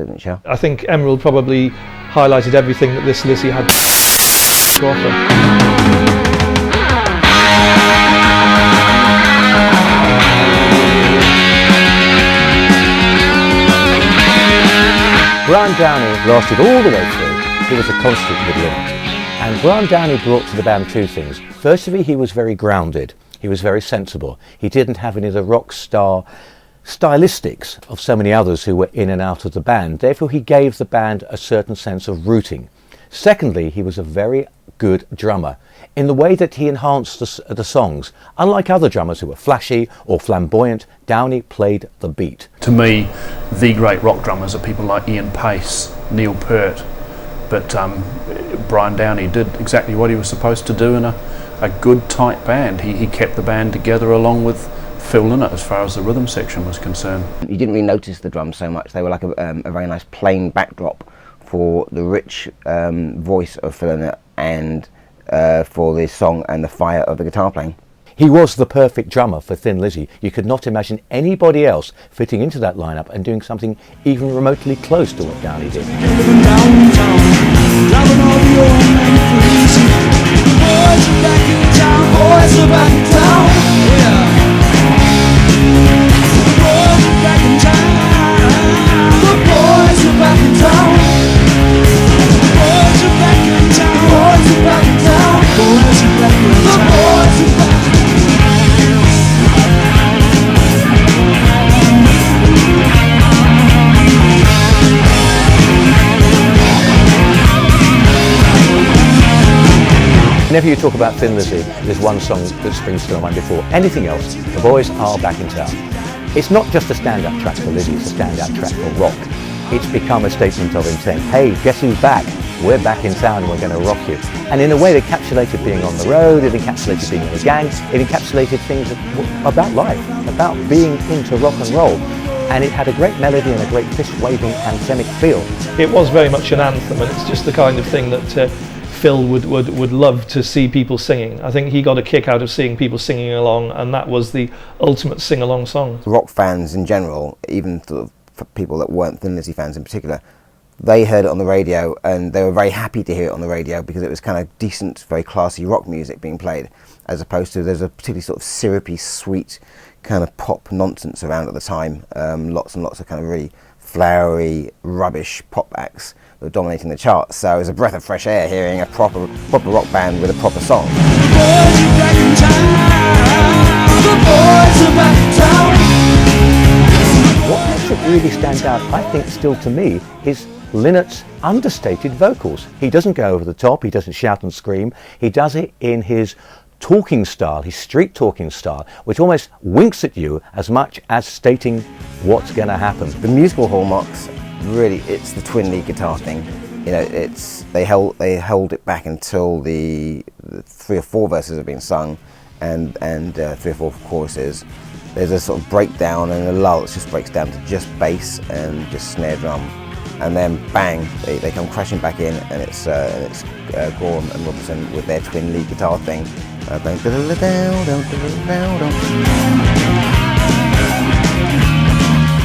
didn't she? I think Emerald probably highlighted everything that this Lizzy had to offer. Brian Downey lasted all the way through. He was a constant with Lynott. And Brian Downey brought to the band two things. Firstly, he was very grounded. He was very sensible. He didn't have any of the rock star stylistics of so many others who were in and out of the band. Therefore, he gave the band a certain sense of rooting. Secondly, he was a very good drummer in the way that he enhanced the songs. Unlike other drummers who were flashy or flamboyant, Downey played the beat. To me, the great rock drummers are people like Ian Paice, Neil Peart, but Brian Downey did exactly what he was supposed to do in a good tight band. He kept the band together along with Phil Lynott as far as the rhythm section was concerned. You didn't really notice the drums so much. They were like a very nice plain backdrop for the rich voice of Phil Lynott and for the song and the fire of the guitar playing. He was the perfect drummer for Thin Lizzy. You could not imagine anybody else fitting into that lineup and doing something even remotely close to what Downey did. Whenever you talk about Thin Lizzy, there's one song that springs to my mind before anything else. The Boys Are Back in Town. It's not just a stand-up track for Lizzy, it's a stand-up track for rock. It's become a statement of intent. Hey, guess who's back? We're back in town and we're going to rock you. And in a way it encapsulated being on the road, it encapsulated being in a gang, it encapsulated things about life, about being into rock and roll. And it had a great melody and a great fist-waving anthemic feel. It was very much an anthem, and it's just the kind of thing that Phil would love to see people singing. I think he got a kick out of seeing people singing along, and that was the ultimate sing-along song. Rock fans in general, even sort of for people that weren't Thin Lizzy fans in particular, they heard it on the radio and they were very happy to hear it on the radio because it was kind of decent, very classy rock music being played, as opposed to there's a particularly sort of syrupy, sweet kind of pop nonsense around at the time. Lots and lots of kind of really flowery, rubbish pop acts that were dominating the charts. So it was a breath of fresh air hearing a proper rock band with a proper song. What makes it really stand out, I think still to me, is Lynott's understated vocals. He doesn't go over the top, he doesn't shout and scream, he does it in his talking style, his street talking style, which almost winks at you as much as stating what's going to happen. The musical hallmarks, really, it's the twin lead guitar thing. You know, they held it back until the 3 or 4 verses have been sung, and 3 or 4 choruses. There's a sort of breakdown and a lull that just breaks down to just bass and just snare drum, and then bang, they come crashing back in, and it's Gorham and Robertson with their twin lead guitar thing.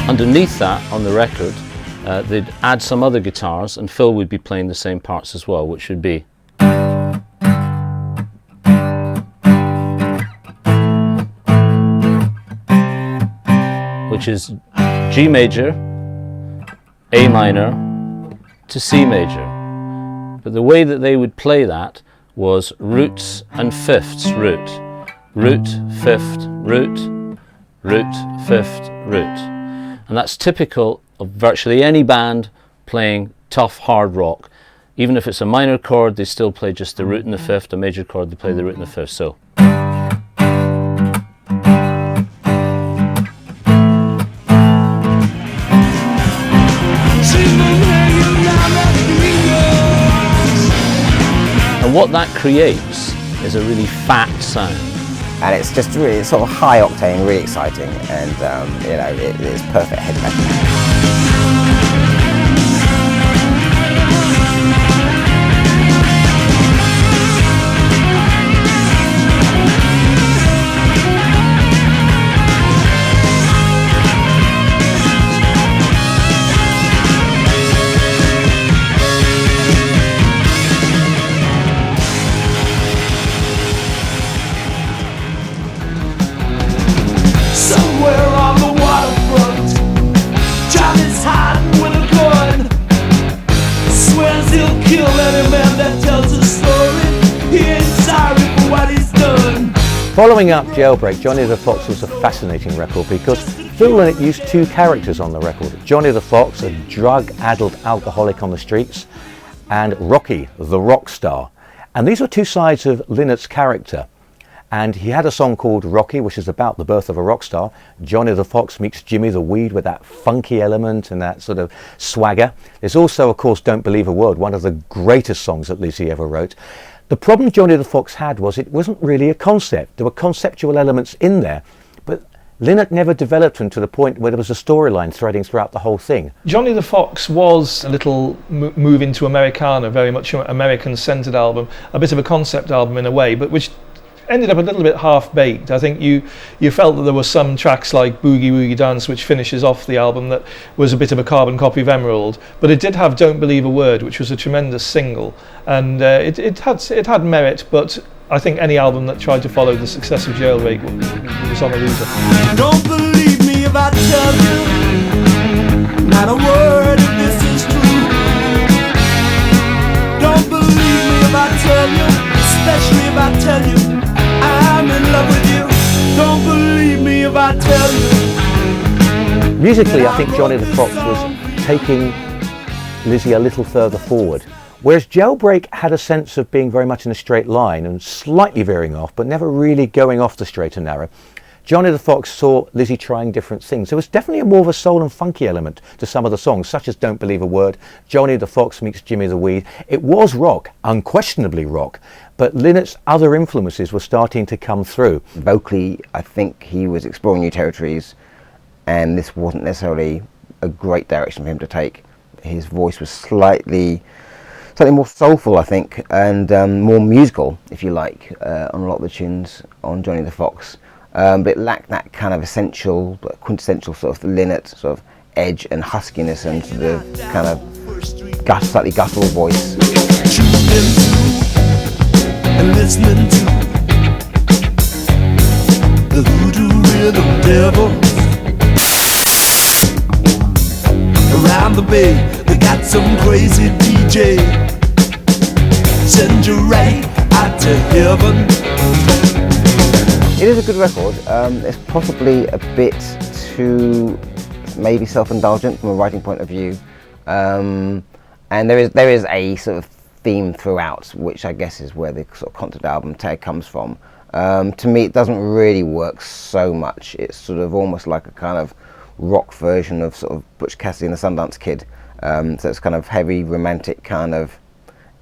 Underneath that, on the record, they'd add some other guitars, and Phil would be playing the same parts as well, which would be which is G major, A minor to C major. But the way that they would play that was roots and fifths root. Root, fifth, root, root, fifth, root. And that's typical of virtually any band playing tough, hard rock. Even if it's a minor chord, they still play just the root and the fifth. A major chord, they play the root and the fifth. So. And what that creates is a really fat sound. And it's just really sort of high octane, really exciting, and you know, it's perfect headbanging. Following up Jailbreak, Johnny the Fox was a fascinating record because Phil Lynott used two characters on the record. Johnny the Fox, a drug-addled alcoholic on the streets, and Rocky, the rock star. And these were two sides of Lynott's character. And he had a song called Rocky, which is about the birth of a rock star. Johnny the Fox meets Jimmy the Weed with that funky element and that sort of swagger. There's also, of course, Don't Believe a Word, one of the greatest songs that Lizzy ever wrote. The problem Johnny the Fox had was it wasn't really a concept. There were conceptual elements in there, but Lynott never developed them to the point where there was a storyline threading throughout the whole thing. Johnny the Fox was a little move into Americana, very much an American-centered album, a bit of a concept album in a way, but which ended up a little bit half-baked. I think you felt that there were some tracks like Boogie Woogie Dance, which finishes off the album, that was a bit of a carbon copy of Emerald, but it did have Don't Believe a Word, which was a tremendous single, and it had merit, but I think any album that tried to follow the success of Jailbreak was on a loser. Don't believe me if I tell you, not a word of this is true. Don't believe me if I tell you, especially if I tell you I'm in love with you. Don't believe me if I tell you. Musically, I think Johnny the Fox was taking Lizzy a little further forward. Whereas Jailbreak had a sense of being very much in a straight line and slightly veering off, but never really going off the straight and narrow. Johnny the Fox saw Lizzy trying different things. There was definitely more of a soul and funky element to some of the songs, such as Don't Believe a Word, Johnny the Fox meets Jimmy the Weed. It was rock, unquestionably rock, but Lynott's other influences were starting to come through. Vocally, I think he was exploring new territories, and this wasn't necessarily a great direction for him to take. His voice was slightly more soulful, I think, and more musical, if you like, on a lot of the tunes on Johnny the Fox. But it lacked that kind of essential, quintessential sort of Lynott sort of edge and huskiness and the kind of slightly guttural voice. And listening to the hoodoo rhythm devils around the bay. They got some crazy DJ, send you right out to heaven. It is a good record. It's possibly a bit too maybe self-indulgent from a writing point of view, and there is a sort of theme throughout, which I guess is where the sort of concept album tag comes from. To me, it doesn't really work so much. It's sort of almost like a kind of rock version of sort of Butch Cassidy and the Sundance Kid. So it's kind of heavy, romantic kind of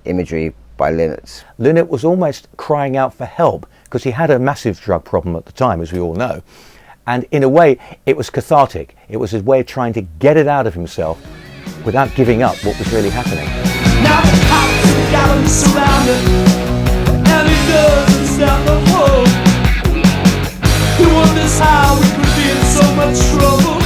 imagery by Lynott. Lynott was almost crying out for help because he had a massive drug problem at the time, as we all know. And in a way, it was cathartic. It was his way of trying to get it out of himself without giving up what was really happening. Now the cops have got him surrounded, and he doesn't stop the war. He wonders how we could be in so much trouble.